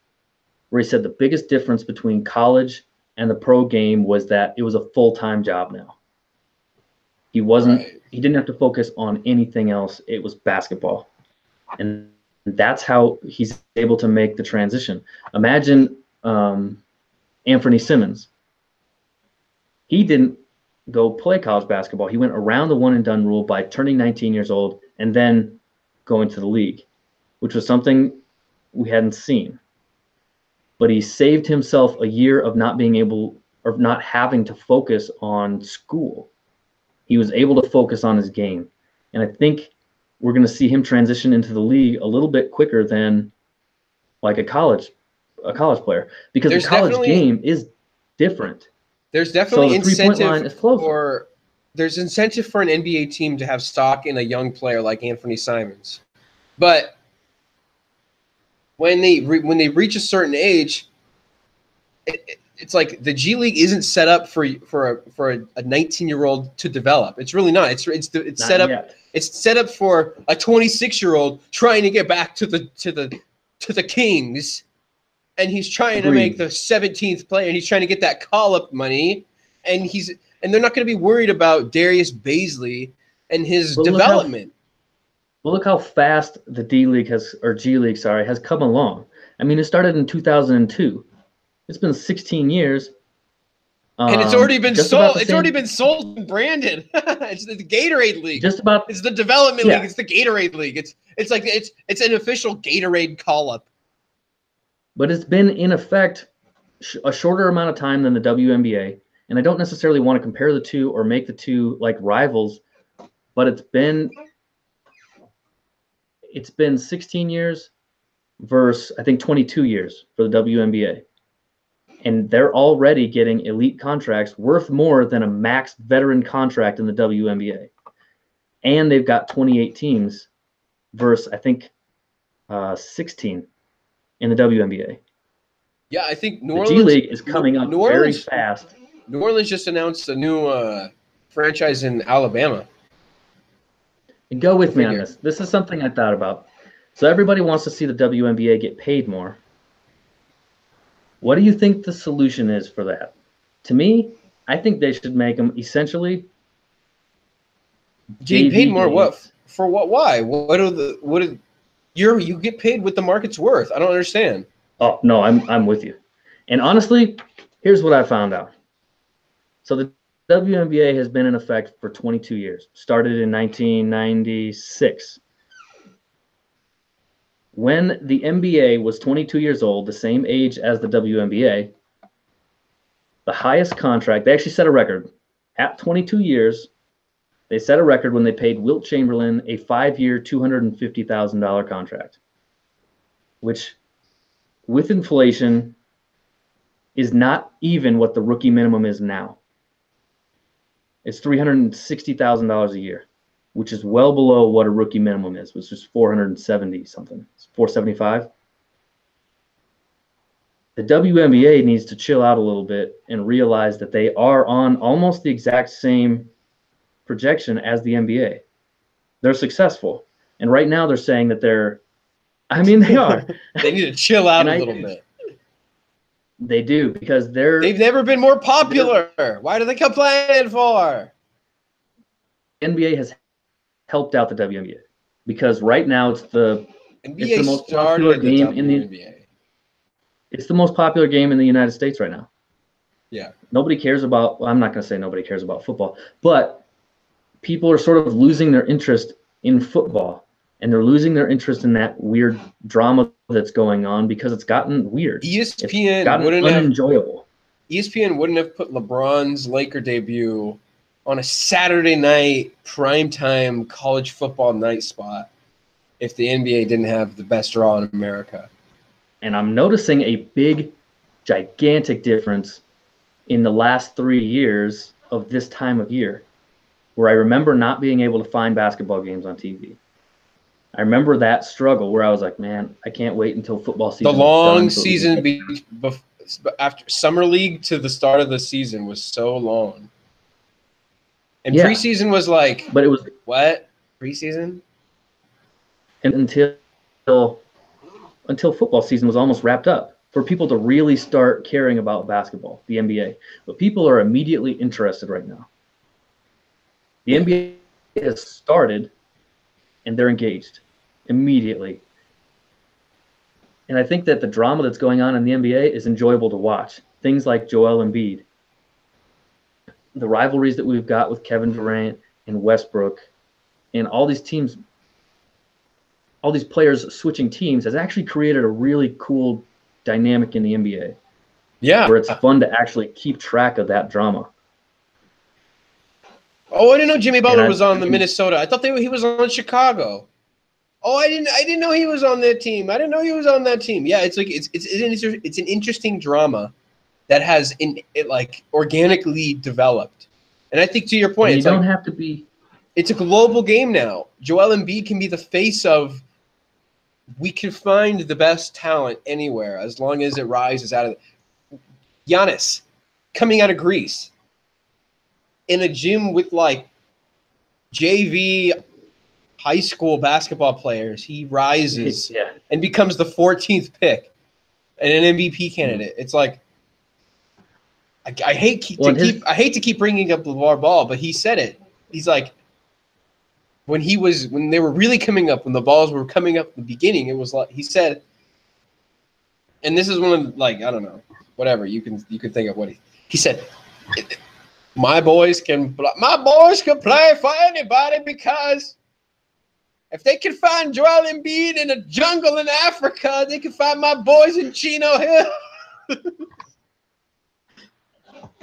where he said the biggest difference between college and the pro game was that it was a full-time job now. He didn't have to focus on anything else. It was basketball. And that's how he's able to make the transition. Imagine Anthony Simmons. He didn't go play college basketball. He went around the one-and-done rule by turning 19 years old and then going to the league, which was something we hadn't seen. But he saved himself a year of not being able or not having to focus on school. He was able to focus on his game. And I think we're going to see him transition into the league a little bit quicker than like a college player, because the college game is different. There's definitely incentive for an NBA team to have stock in a young player like Anthony Simons. But when they reach a certain age, it's like the G League isn't set up for a 19-year-old to develop. It's really not. It's set up. Yet. It's set up for a 26-year-old trying to get back to the Kings, and he's trying to make the 17th player, and he's trying to get that call-up money, and they're not going to be worried about Darius Bazley and his development. Look how fast the G League has come along. I mean, it started in 2002. It's been 16 years. And it's already been sold. It's already been sold and branded. It's the Gatorade League. It's the development league. It's the Gatorade League. It's an official Gatorade call-up. But it's been in effect a shorter amount of time than the WNBA. And I don't necessarily want to compare the two or make the two like rivals, but it's been 16 years versus I think 22 years for the WNBA. And they're already getting elite contracts worth more than a max veteran contract in the WNBA. And they've got 28 teams versus, I think, 16 in the WNBA. Yeah, I think the G League is coming up very fast. New Orleans just announced a new franchise in Alabama. And go with me on this. This is something I thought about. So everybody wants to see the WNBA get paid more. What do you think the solution is for that? To me, I think they should make them essentially getting paid more. What for? What? Why? You get paid what the market's worth? I don't understand. Oh no, I'm with you. And honestly, here's what I found out. So the WNBA has been in effect for 22 years. Started in 1996. When the NBA was 22 years old, the same age as the WNBA, the highest contract, they actually set a record. At 22 years, they set a record when they paid Wilt Chamberlain a 5-year, $250,000 contract, which with inflation is not even what the rookie minimum is now. It's $360,000 a year, which is well below what a rookie minimum is, which is 470 something. It's 475. The WNBA needs to chill out a little bit and realize that they are on almost the exact same projection as the NBA. They're successful. And right now they're saying that they are. They need to chill out a little bit. They do, because they've never been more popular. Why do they complain for? The NBA has helped out the WNBA because right now it's the most popular game in the NBA. It's the most popular game in the United States right now. Yeah. Nobody cares about, well, I'm not going to say nobody cares about football, but people are sort of losing their interest in football, and they're losing their interest in that weird drama that's going on because it's gotten weird. ESPN wouldn't unenjoyable. ESPN wouldn't have put LeBron's Laker debut on a Saturday night primetime college football night spot if the NBA didn't have the best draw in America. And I'm noticing a big, gigantic difference in the last 3 years of this time of year, where I remember not being able to find basketball games on TV. I remember that struggle where I was like, man, I can't wait until football season. The long season after summer league to the start of the season was so long. And preseason was like, but it was what? Preseason? And until football season was almost wrapped up for people to really start caring about basketball, the NBA. But people are immediately interested right now. The NBA has started, and they're engaged immediately. And I think that the drama that's going on in the NBA is enjoyable to watch. Things like Joel Embiid, the rivalries that we've got with Kevin Durant and Westbrook, and all these teams, all these players switching teams has actually created a really cool dynamic in the NBA. Yeah. Where it's fun to actually keep track of that drama. Oh, I didn't know Jimmy Butler was on the Minnesota. I thought he was on Chicago. Oh, I didn't know he was on that team. I didn't know he was on that team. Yeah, it's an interesting drama that has organically developed. And I think to your point, you don't have to be. It's a global game now. Joel Embiid can be the face of. We can find the best talent anywhere as long as it rises out of. Giannis, coming out of Greece, in a gym with JV high school basketball players, he rises and becomes the 14th pick and an MVP candidate. It's like I hate to keep bringing up LeVar Ball, but he said it. He's like when they were really coming up, when the balls were coming up in the beginning, it was like he said, and this is one of I don't know, whatever you can think of what he said. My boys can play for anybody because if they can find Joel Embiid in a jungle in Africa, they can find my boys in Chino Hill.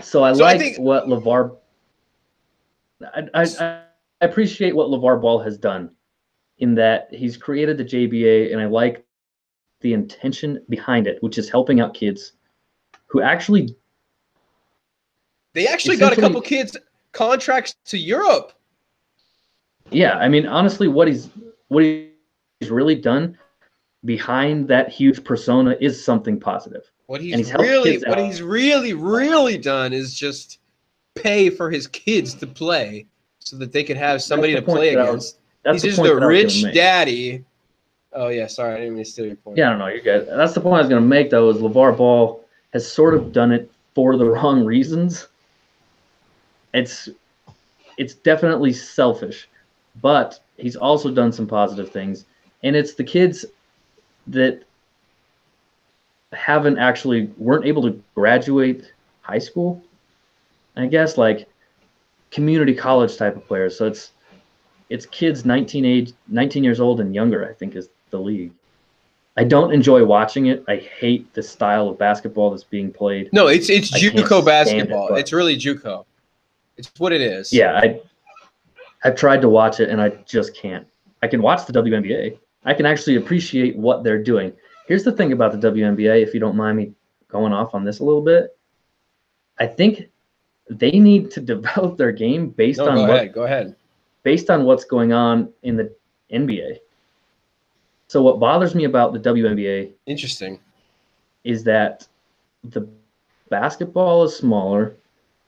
So I think what LeVar. I appreciate what LeVar Ball has done, in that he's created the JBA, and I like the intention behind it, which is helping out kids who actually. They actually got a couple kids contracts to Europe. Yeah, I mean, honestly, what he's really done behind that huge persona is something positive. What and he's helped kids out. What he's really done is just pay for his kids to play so that they could have somebody to play against. He's just the rich daddy. Oh, yeah, sorry. I didn't mean to steal your point. Yeah, no, you're good. That's the point I was going to make, though, is LeVar Ball has sort of done it for the wrong reasons. It's definitely selfish, but he's also done some positive things. And it's the kids that weren't able to graduate high school, I guess, like community college type of players. So it's kids 19 years old and younger, I think, is the league. I don't enjoy watching it. I hate the style of basketball that's being played. No, it's JUCO basketball. It's really JUCO. It's what it is. Yeah, I've tried to watch it and I just can't. I can watch the WNBA. I can actually appreciate what they're doing. Here's the thing about the WNBA, if you don't mind me going off on this a little bit. I think they need to develop their game based on what's going on in the NBA. So what bothers me about the WNBA is that the basketball is smaller,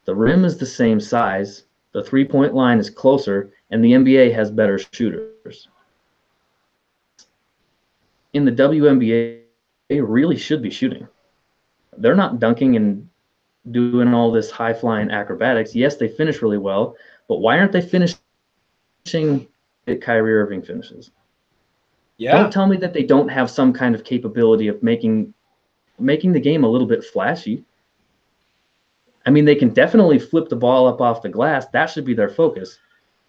the rim is the same size, the three-point line is closer, and the NBA has better shooters. In the WNBA, they really should be shooting. They're not dunking and doing all this high-flying acrobatics. Yes, they finish really well, but why aren't they finishing that Kyrie Irving finishes? Yeah. Don't tell me that they don't have some kind of capability of making the game a little bit flashy. I mean, they can definitely flip the ball up off the glass. That should be their focus.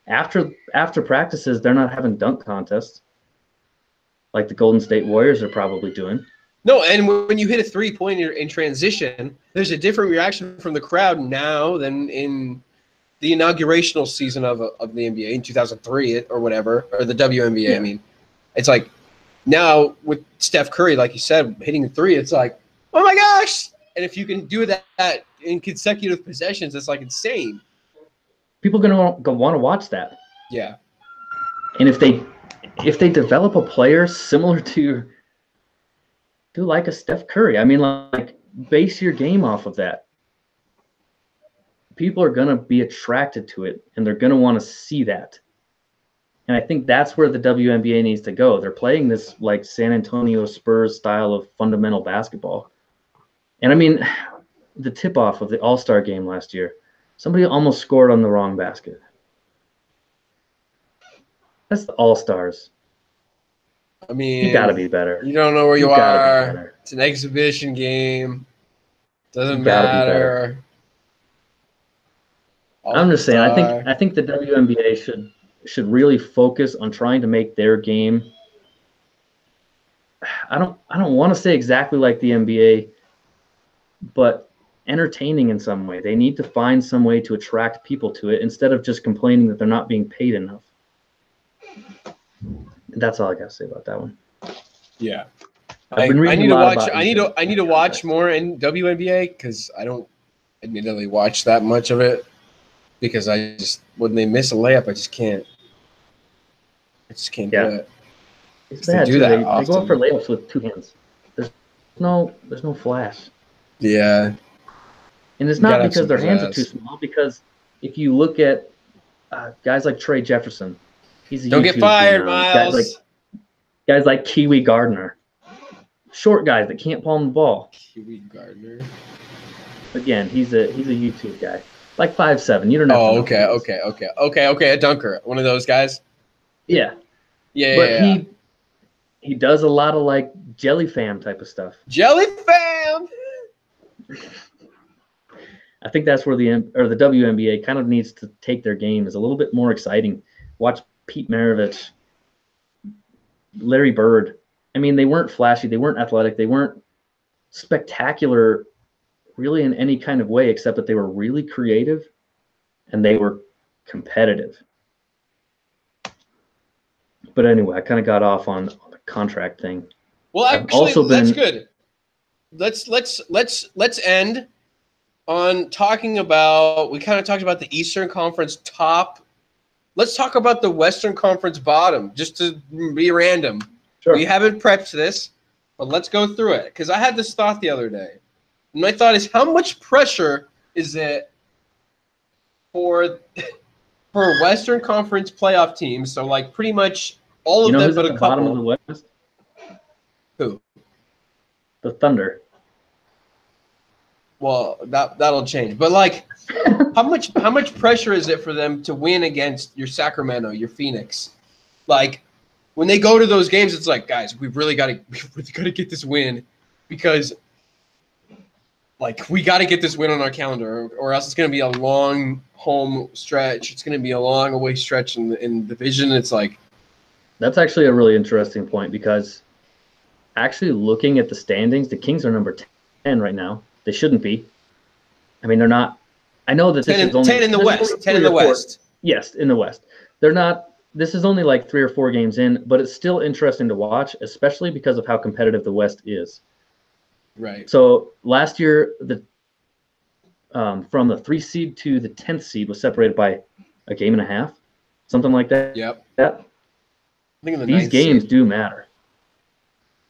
After practices, they're not having dunk contests like the Golden State Warriors are probably doing. No, and when you hit a three-pointer in transition, there's a different reaction from the crowd now than in the inaugurational season of the NBA in 2003 or whatever, or the WNBA, I mean. It's like now with Steph Curry, like you said, hitting a three, it's like, oh my gosh. And if you can do that in consecutive possessions, it's like insane. People are going to want to watch that. Yeah. And if they develop a player similar to like a Steph Curry, I mean, like base your game off of that. People are going to be attracted to it, and they're going to want to see that. And I think that's where the WNBA needs to go. They're playing this like San Antonio Spurs style of fundamental basketball. And I mean, the tip-off of the All-Star game last year, somebody almost scored on the wrong basket. That's the All-Stars. I mean, you got to be better. You don't know where you are. It's an exhibition game. Doesn't matter. I'm just saying, I think the WNBA should really focus on trying to make their game. I don't want to say exactly like the NBA, but entertaining in some way. They need to find some way to attract people to it instead of just complaining that they're not being paid enough. That's all I got to say about that one. Yeah. I need to watch more in WNBA because I don't admittedly watch that much of it because I just when they miss a layup, I just can't do it. It's bad. They go up for layups with two hands. There's no flash. Yeah. And it's not because their hands are too small. Because if you look at guys like Trey Jefferson, he's a don't get fired, Miles. Guys like Kiwi Gardner, short guys that can't palm the ball. Kiwi Gardner. Again, he's a YouTube guy, like 5'7". You don't know. Oh, okay. A dunker, one of those guys. Yeah. But he does a lot of like Jelly Fam type of stuff. Jelly Fam. I think that's where the WNBA kind of needs to take their game is a little bit more exciting. Watch Pete Maravich, Larry Bird. I mean, they weren't flashy, they weren't athletic, they weren't spectacular really in any kind of way except that they were really creative and they were competitive. But anyway, I kind of got off on the contract thing. Well, actually, that's good. Let's end on talking about. We kind of talked about the Eastern Conference top. Let's talk about the Western Conference bottom, just to be random. Sure. We haven't prepped this. But let's go through it, because I had this thought the other day. And my thought is, how much pressure is it for Western Conference playoff teams? So, like, pretty much all of them but a couple. Bottom of the West? Who? The Thunder. Well, that'll change. But, like, how much pressure is it for them to win against your Sacramento, your Phoenix? Like, when they go to those games, it's like, guys, we really got to get this win, because, like, we got to get this win on our calendar, or else it's going to be a long home stretch. It's going to be a long away stretch in the division. It's like, that's actually a really interesting point, because actually looking at the standings, the Kings are number 10 right now. They shouldn't be. I mean, they're not. I know that this is only 10 in the West. 10 in the West. Yes, in the West. They're not. This is only like 3 or 4 games in, but it's still interesting to watch, especially because of how competitive the West is. Right. So last year, from the 3 seed to the 10th seed was separated by a game and a half, something like that. Yep. These games do matter.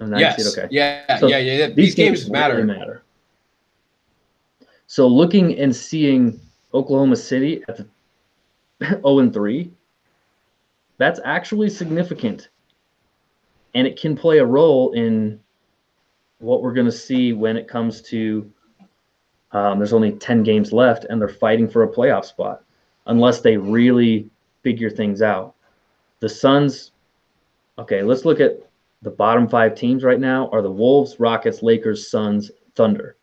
Yes. Okay. Yeah. So yeah. These games really matter. So looking and seeing Oklahoma City at the 0-3, that's actually significant, and it can play a role in what we're going to see when it comes to there's only 10 games left, and they're fighting for a playoff spot, unless they really figure things out. The Suns, okay, let's look at the bottom 5 teams right now are the Wolves, Rockets, Lakers, Suns, Thunder.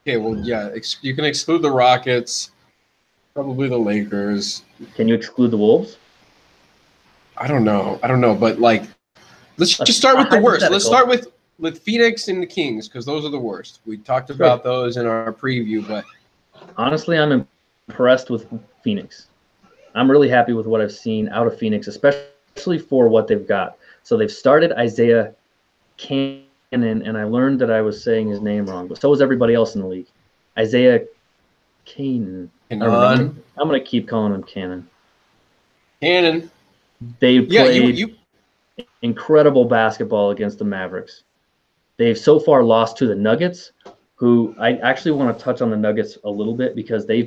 Okay, well, yeah, you can exclude the Rockets, probably the Lakers. Can you exclude the Wolves? I don't know, but, like, let's just start with the worst. Let's start with Phoenix and the Kings, because those are the worst. We talked about those in our preview, but honestly, I'm impressed with Phoenix. I'm really happy with what I've seen out of Phoenix, especially for what they've got. So they've started Isaiah Cannon, and I learned that I was saying his name wrong, but so was everybody else in the league. Isaiah Cannon. I'm going to keep calling him Cannon. They played incredible basketball against the Mavericks. They've so far lost to the Nuggets, who I actually want to touch on the Nuggets a little bit, because they're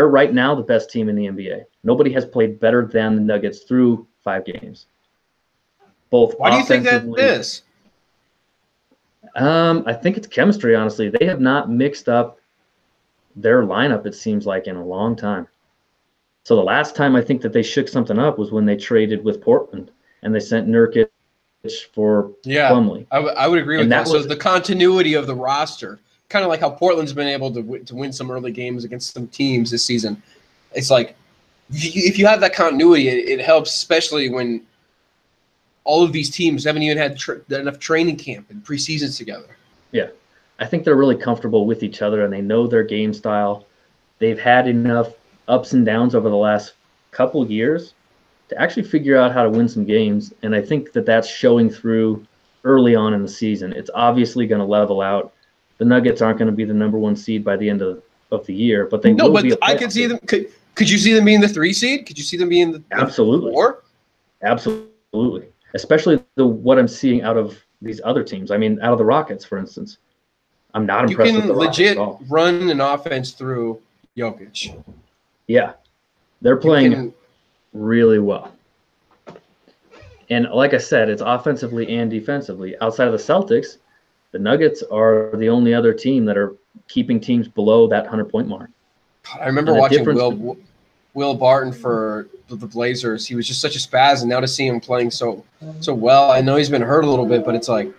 right now the best team in the NBA. Nobody has played better than the Nuggets through 5 games. Why do you think that is? I think it's chemistry, honestly. They have not mixed up their lineup, it seems like, in a long time. So the last time I think that they shook something up was when they traded with Portland, and they sent Nurkic for Plumlee. I would agree with that. So the continuity of the roster, kind of like how Portland's been able to win some early games against some teams this season. It's like, if you have that continuity, it helps, especially when all of these teams haven't even had enough training camp and preseasons together. Yeah. I think they're really comfortable with each other, and they know their game style. They've had enough ups and downs over the last couple years to actually figure out how to win some games, and I think that that's showing through early on in the season. It's obviously going to level out. The Nuggets aren't going to be the number 1 seed by the end of the year, but they will be. I could see them. Could you see them being the 3 seed? Could you see them being the Absolutely 4? Absolutely, especially what I'm seeing out of these other teams. I mean, out of the Rockets, for instance. I'm not impressed with the Rockets at all. You can legit run an offense through Jokic. Yeah, they're playing really well. And like I said, it's offensively and defensively. Outside of the Celtics, the Nuggets are the only other team that are keeping teams below that 100-point mark. I remember watching Will Barton for the Blazers. He was just such a spaz, and now to see him playing so well, I know he's been hurt a little bit, but it's like,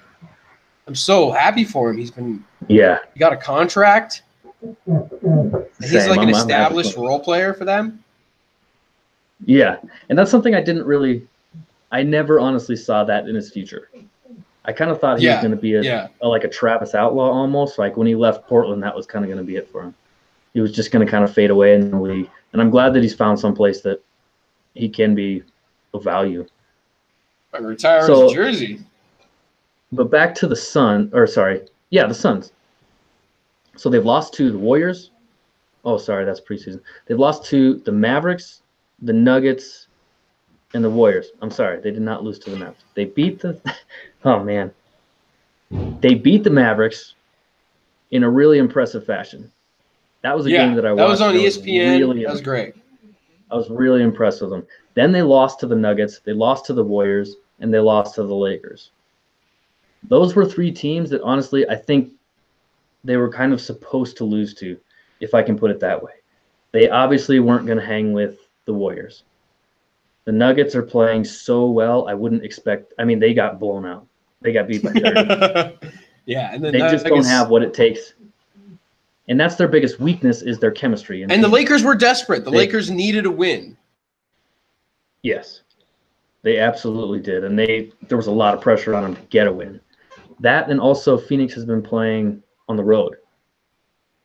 I'm so happy for him. He got a contract. He's like an established role player for them. Yeah, and that's something I never honestly saw that in his future. I kind of thought he was going to be like a Travis Outlaw almost. Like when he left Portland, that was kind of going to be it for him. He was just going to kind of fade away in the league. And I'm glad that he's found some place that he can be of value. I retire his jersey. But back to the Suns. So they've lost to the Warriors. Oh, sorry, that's preseason. They've lost to the Mavericks, the Nuggets, and the Warriors. I'm sorry, they did not lose to the Mavericks. They beat the oh man. They beat the Mavericks in a really impressive fashion. That was a game that I watched. That was on ESPN. That was great. I was really impressed with them. Then they lost to the Nuggets, they lost to the Warriors, and they lost to the Lakers. Those were 3 teams that honestly I think they were kind of supposed to lose to, if I can put it that way. They obviously weren't going to hang with the Warriors. The Nuggets are playing so well, I wouldn't expect. I mean, they got blown out. They got beat by 30. Yeah, and they just don't have what it takes. And that's their biggest weakness is their chemistry. And the Lakers were desperate. The Lakers needed a win. Yes, they absolutely did. And there was a lot of pressure on them to get a win. That, and also Phoenix has been playing on the road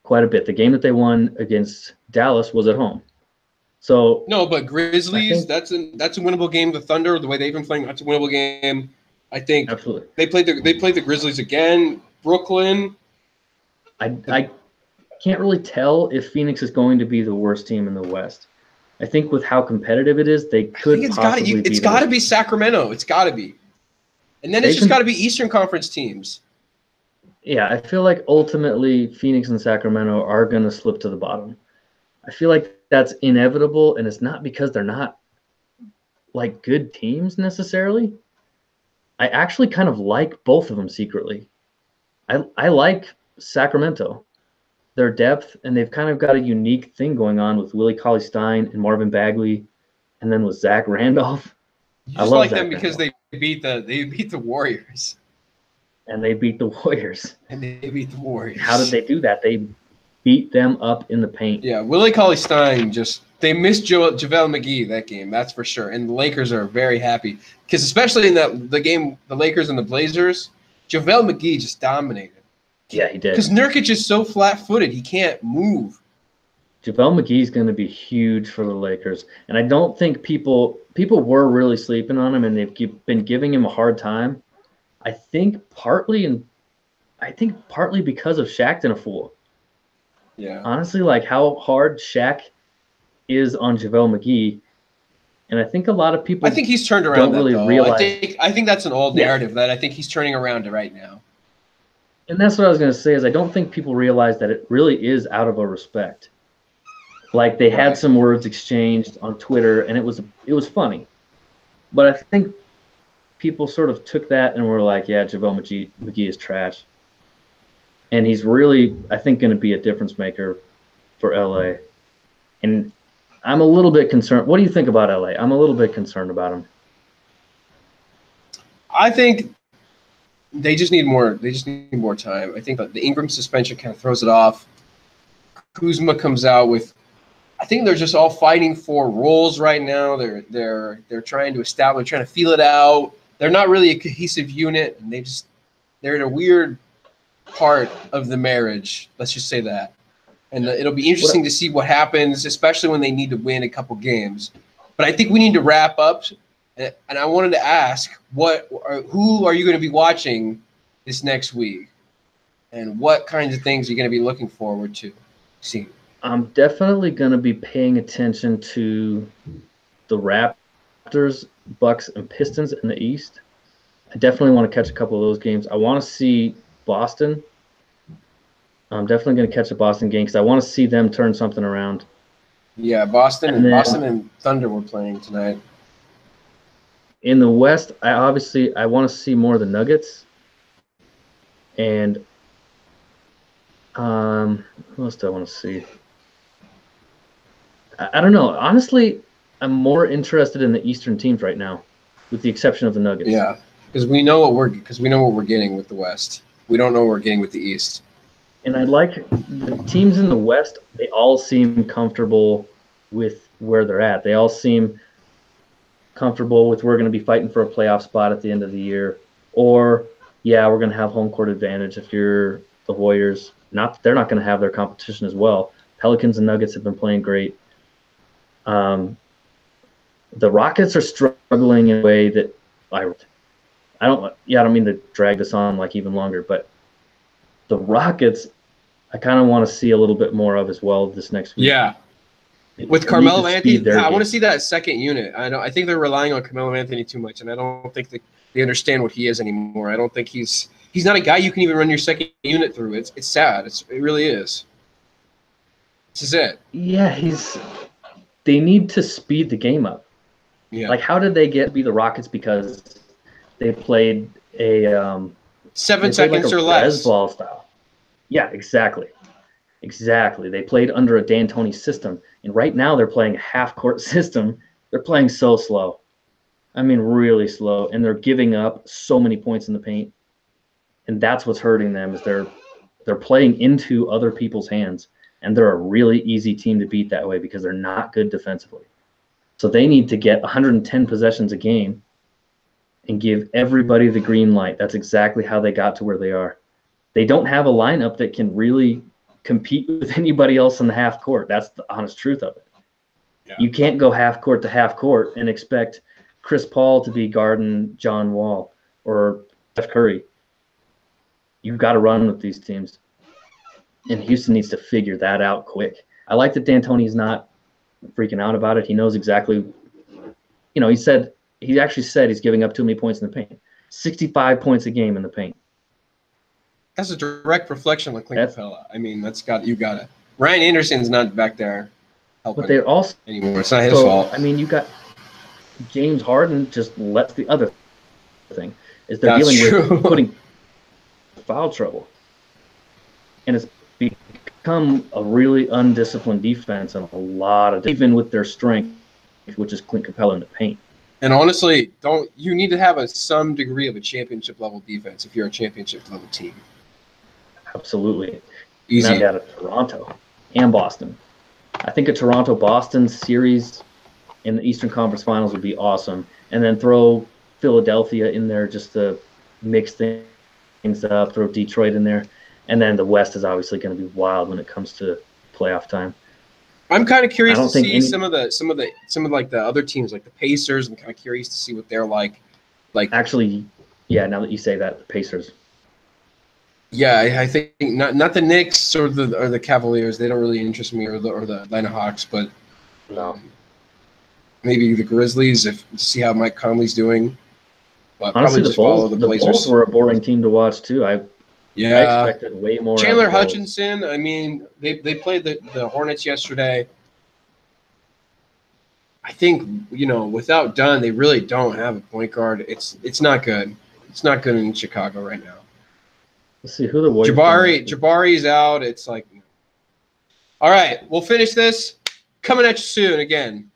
quite a bit. The game that they won against Dallas was at home. So no, but Grizzlies, that's a winnable game. The Thunder, the way they've been playing, that's a winnable game. I think absolutely. They played the Grizzlies again. Brooklyn. I can't really tell if Phoenix is going to be the worst team in the West. I think with how competitive it is, they could possibly be. It's got to be Sacramento. It's got to be. And then it's just got to be Eastern Conference teams. Yeah, I feel like ultimately Phoenix and Sacramento are going to slip to the bottom. I feel like that's inevitable, and it's not because they're not like good teams necessarily. I actually kind of like both of them secretly. I like Sacramento, their depth, and they've kind of got a unique thing going on with Willie Cauley-Stein and Marvin Bagley, and then with Zach Randolph. I love like them because they beat the Warriors. And they beat the Warriors. How did they do that? They beat them up in the paint. Yeah, Willie Cauley-Stein they missed JaVale McGee that game, that's for sure. And the Lakers are very happy because especially in the game, the Lakers and the Blazers, JaVale McGee just dominated. Yeah, he did. Because Nurkic is so flat-footed, he can't move. JaVale McGee is going to be huge for the Lakers, and I don't think people were really sleeping on him, and they've been giving him a hard time. I think partly because of Shaq and a fool. Yeah. Honestly, like how hard Shaq is on JaVale McGee, and I think a lot of people. I think he's turned around. Don't really realize. I think that's an old narrative that I think he's turning around to right now. And that's what I was going to say is I don't think people realize that it really is out of a respect. Like they had some words exchanged on Twitter, and it was funny, but I think people sort of took that and were like, "Yeah, JaVale McGee is trash," and he's really, I think, going to be a difference maker for LA. And I'm a little bit concerned. What do you think about LA? I'm a little bit concerned about him. I think they just need more. They just need more time. I think that the Ingram suspension kind of throws it off. Kuzma comes out with. I think they're just all fighting for roles right now. They're trying to establish, trying to feel it out. They're not really a cohesive unit, and they're in a weird part of the marriage. Let's just say that. And it'll be interesting to see what happens, especially when they need to win a couple games. But I think we need to wrap up. And I wanted to ask, who are you going to be watching this next week? And what kinds of things are you going to be looking forward to seeing? I'm definitely going to be paying attention to the Raptors, Bucks, and Pistons in the East. I definitely want to catch a couple of those games. I want to see Boston. I'm definitely going to catch a Boston game because I want to see them turn something around. Yeah, Boston and Thunder were playing tonight. In the West, I want to see more of the Nuggets. And who else do I want to see? I don't know. Honestly, I'm more interested in the Eastern teams right now, with the exception of the Nuggets. Yeah, because we know what we're getting with the West. We don't know what we're getting with the East. And I like the teams in the West. They all seem comfortable with where they're at. They all seem comfortable with we're going to be fighting for a playoff spot at the end of the year, or we're going to have home court advantage. If you're the Warriors, they're not going to have their competition as well. Pelicans and Nuggets have been playing great. The Rockets are struggling in a way that I don't mean to drag this on like even longer, but the Rockets I kind of want to see a little bit more of as well this next week. Yeah. With Carmelo Anthony, I want to see that second unit. I think they're relying on Carmelo Anthony too much, and I don't think they understand what he is anymore. I don't think he's not a guy you can even run your second unit through. It's sad. It really is. This is it. Yeah, they need to speed the game up. Yeah. Like, how did they get to be the Rockets? Because they played a 7 seconds or less ball style. Yeah, exactly. They played under a D'Antoni system, and right now they're playing a half-court system. They're playing so slow. I mean, really slow, and they're giving up so many points in the paint, and that's what's hurting them. Is they're playing into other people's hands, and they're a really easy team to beat that way because they're not good defensively. So they need to get 110 possessions a game and give everybody the green light. That's exactly how they got to where they are. They don't have a lineup that can really compete with anybody else in the half court. That's the honest truth of it. Yeah. You can't go half court to half court and expect Chris Paul to be guarding John Wall or Steph Curry. You've got to run with these teams. And Houston needs to figure that out quick. I like that D'Antoni's not freaking out about it. He knows exactly, he actually said he's giving up too many points in the paint. 65 points a game in the paint. That's a direct reflection of Clint Capella. I mean, you got it. Ryan Anderson's not back there helping. But they're also anymore. It's not his fault. I mean, you got James Harden just lets the other thing is they're dealing with putting foul trouble, and it's become a really undisciplined defense and a lot of even with their strength, which is Clint Capella in the paint. And honestly, you need to have some degree of a championship level defense if you're a championship level team. Absolutely. Easy. Now you got Toronto and Boston. I think a Toronto-Boston series in the Eastern Conference Finals would be awesome. And then throw Philadelphia in there just to mix things up, throw Detroit in there. And then the West is obviously going to be wild when it comes to playoff time. I'm kind of curious to see some of like the other teams, like the Pacers. I'm kind of curious to see what they're like. Actually, yeah. Now that you say that, the Pacers. Yeah, I think not the Knicks or the Cavaliers. They don't really interest me, or the Atlanta Hawks, but maybe the Grizzlies to see how Mike Conley's doing. But honestly, probably just follow the Blazers. Bulls were a boring team to watch too. I expected way more. Chandler Hutchinson. I mean, they played the Hornets yesterday. I think without Dunn, they really don't have a point guard. It's not good. It's not good in Chicago right now. Let's see who the Warriors. Jabari's out. It's like, all right, we'll finish this. Coming at you soon again.